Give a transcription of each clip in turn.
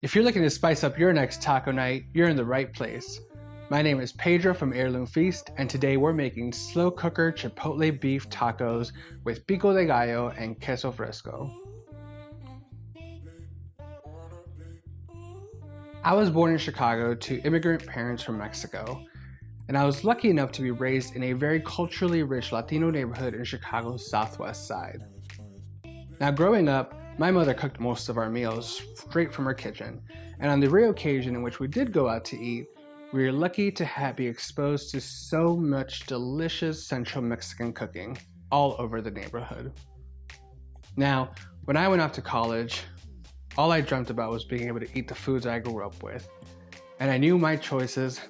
If you're looking to spice up your next taco night, you're in the right place. My name is Pedro from Heirloom Feast, and today we're making slow cooker Chipotle beef tacos with pico de gallo and queso fresco. I was born in Chicago to immigrant parents from Mexico, and I was lucky enough to be raised in a very culturally rich Latino neighborhood in Chicago's southwest side. Now, growing up, my mother cooked most of our meals straight from her kitchen, and on the rare occasion in which we did go out to eat, we were lucky to be exposed to so much delicious Central Mexican cooking all over the neighborhood. Now, when I went off to college, all I dreamt about was being able to eat the foods I grew up with, and I knew my choices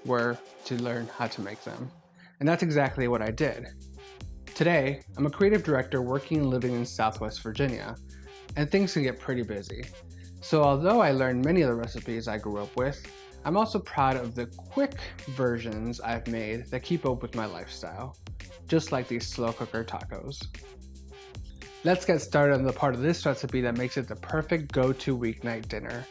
were to learn how to make them. And that's exactly what I did. Today, I'm a creative director working and living in Southwest Virginia, and things can get pretty busy. So although I learned many of the recipes I grew up with, I'm also proud of the quick versions I've made that keep up with my lifestyle, just like these slow cooker tacos. Let's get started on the part of this recipe that makes it the perfect go-to weeknight dinner,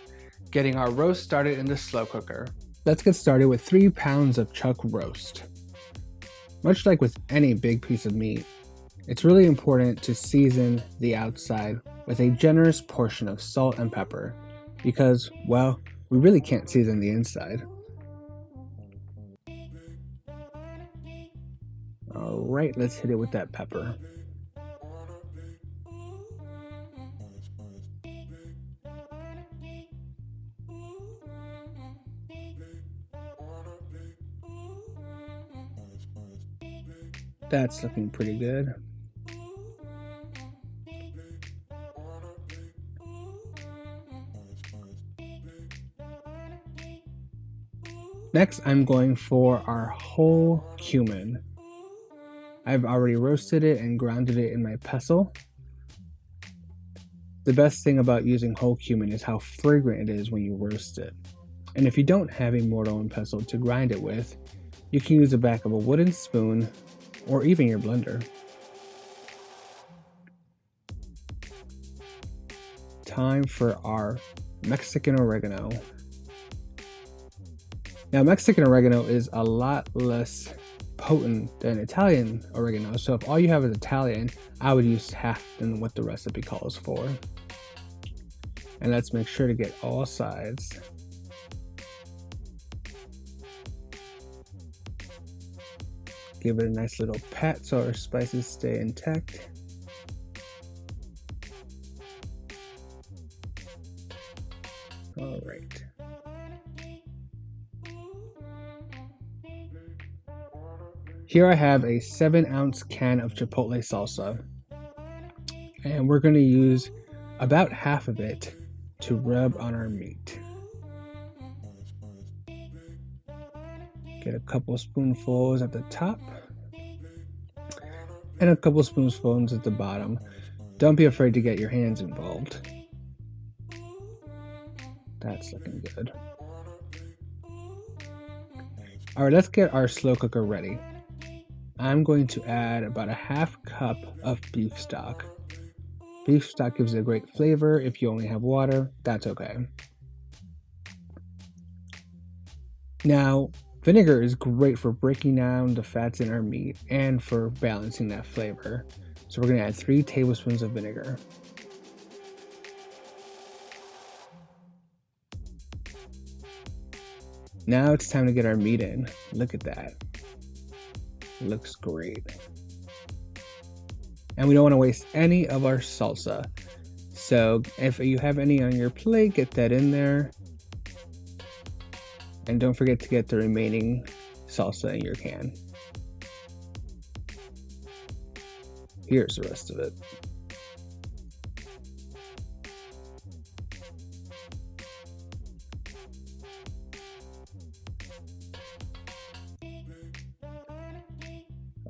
getting our roast started in the slow cooker. Let's get started with 3 pounds of chuck roast. Much like with any big piece of meat, it's really important to season the outside with a generous portion of salt and pepper because, well, we really can't season the inside. Alright, let's hit it with that pepper. That's looking pretty good. Next, I'm going for our whole cumin. I've already roasted it and grounded it in my pestle. The best thing about using whole cumin is how fragrant it is when you roast it. And if you don't have a mortar and pestle to grind it with, you can use the back of a wooden spoon or even your blender. Time for our Mexican oregano. Now, Mexican oregano is a lot less potent than Italian oregano, so if all you have is Italian, I would use half than what the recipe calls for. And let's make sure to get all sides. Give it a nice little pat so our spices stay intact. All right. Here I have a 7-ounce can of Chipotle salsa, and we're going to use about half of it to rub on our meat. Get a couple spoonfuls at the top and a couple spoonfuls at the bottom. Don't be afraid to get your hands involved. That's looking good. All right, let's get our slow cooker ready. I'm going to add about a half cup of beef stock. Beef stock gives it a great flavor. If you only have water, that's okay. Now, vinegar is great for breaking down the fats in our meat and for balancing that flavor. So we're going to add 3 tablespoons of vinegar. Now it's time to get our meat in. Look at that. Looks great. And we don't want to waste any of our salsa. So if you have any on your plate, get that in there. And don't forget to get the remaining salsa in your can. Here's the rest of it.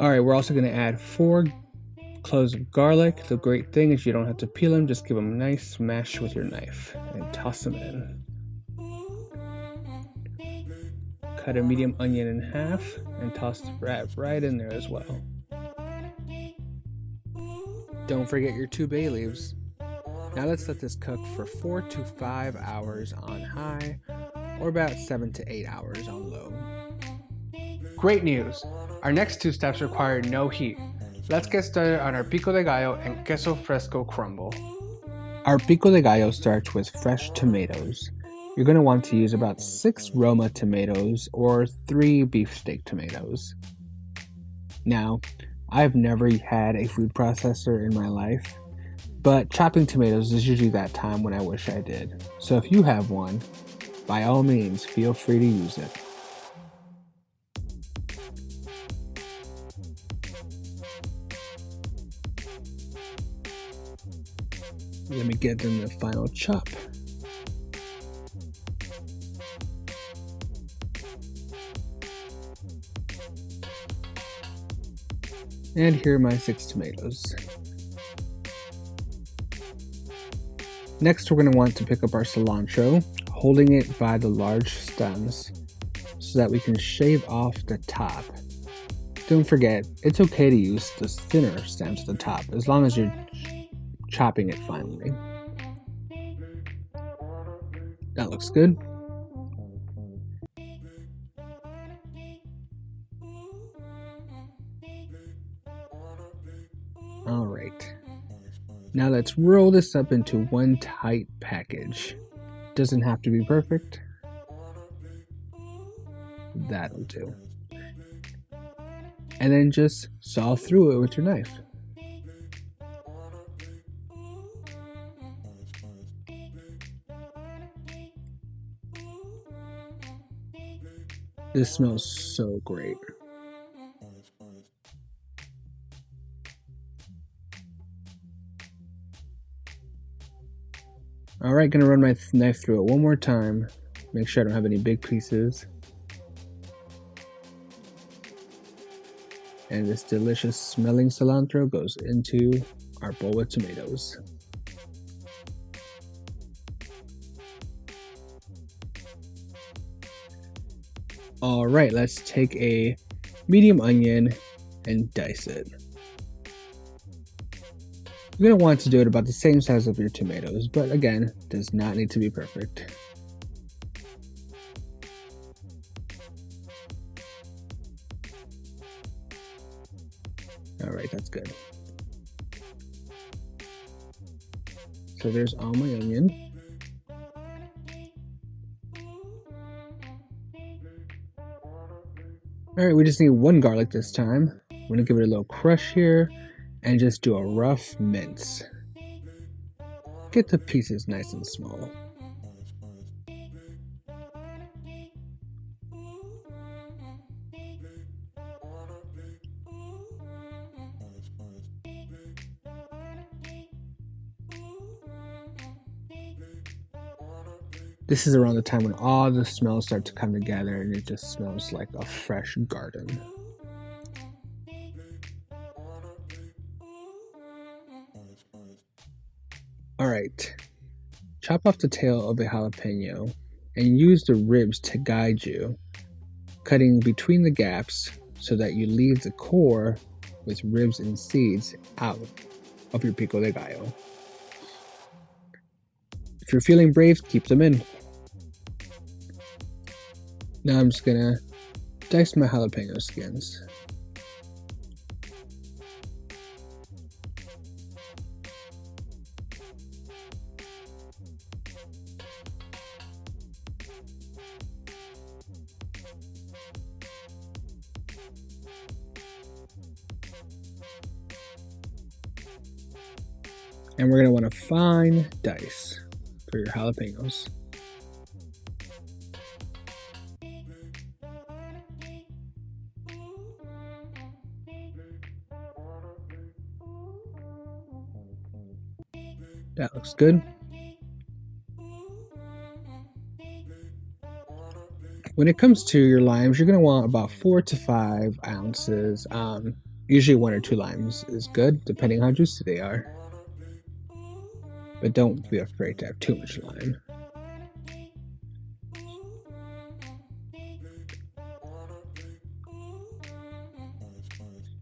All right, we're also going to add 4 cloves of garlic. The great thing is you don't have to peel them, just give them a nice smash with your knife and toss them in. Cut a medium onion in half and toss the wrap right in there as well. Don't forget your 2 bay leaves. Now let's let this cook for 4 to 5 hours on high, or about 7 to 8 hours on low. Great news! Our next two steps require no heat. Let's get started on our pico de gallo and queso fresco crumble. Our pico de gallo starts with fresh tomatoes. You're going to want to use about 6 Roma tomatoes or 3 beefsteak tomatoes. Now, I've never had a food processor in my life, but chopping tomatoes is usually that time when I wish I did. So if you have one, by all means, feel free to use it. Let me get them the final chop. And here are my 6 tomatoes. Next, we're going to want to pick up our cilantro, holding it by the large stems so that we can shave off the top. Don't forget, it's okay to use the thinner stems at the top as long as you're chopping it finely. That looks good. Alright, now let's roll this up into one tight package. Doesn't have to be perfect. That'll do. And then just saw through it with your knife. This smells so great. Alright, gonna run my knife through it one more time. Make sure I don't have any big pieces. And this delicious smelling cilantro goes into our bowl with tomatoes. Alright, let's take a medium onion and dice it. You're going to want to do it about the same size of your tomatoes, but again, does not need to be perfect. Alright, that's good. So there's all my onion. Alright, we just need 1 garlic this time. I'm going to give it a little crush here and just do a rough mince. Get the pieces nice and small. This is around the time when all the smells start to come together and it just smells like a fresh garden. Alright, chop off the tail of a jalapeno and use the ribs to guide you, cutting between the gaps so that you leave the core with ribs and seeds out of your pico de gallo. If you're feeling brave, keep them in. Now I'm just gonna dice my jalapeno skins. And we're going to want a fine dice for your jalapenos. That looks good. When it comes to your limes, you're going to want about 4 to 5 ounces. Usually 1 or 2 limes is good, depending how juicy they are. But don't be afraid to have too much lime.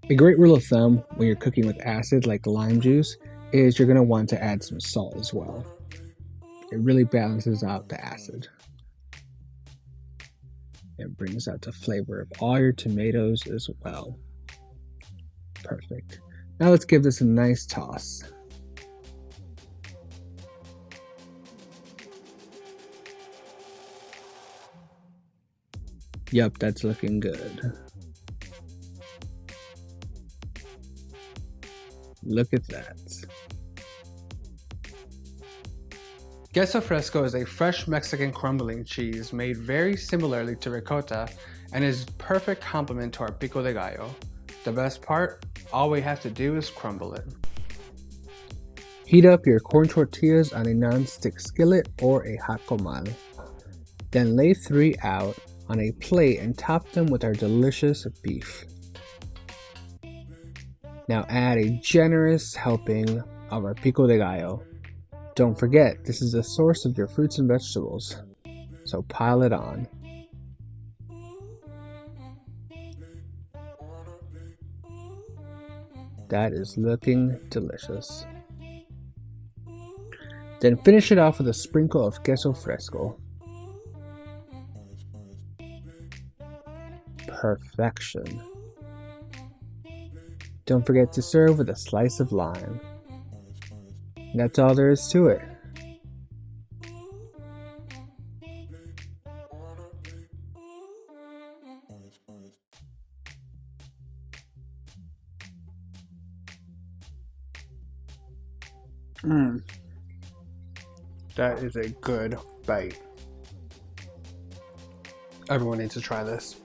A great rule of thumb when you're cooking with acid like lime juice is you're going to want to add some salt as well. It really balances out the acid. It brings out the flavor of all your tomatoes as well. Perfect. Now let's give this a nice toss. Yep, that's looking good. Look at that. Queso fresco is a fresh Mexican crumbling cheese made very similarly to ricotta and is perfect complement to our pico de gallo. The best part, all we have to do is crumble it. Heat up your corn tortillas on a non-stick skillet or a hot comal. Then lay 3 out on a plate and top them with our delicious beef. Now add a generous helping of our pico de gallo. Don't forget, this is the source of your fruits and vegetables, so pile it on. That is looking delicious. Then finish it off with a sprinkle of queso fresco. Perfection. Don't forget to serve with a slice of lime. And that's all there is to it. That is a good bite. Everyone needs to try this.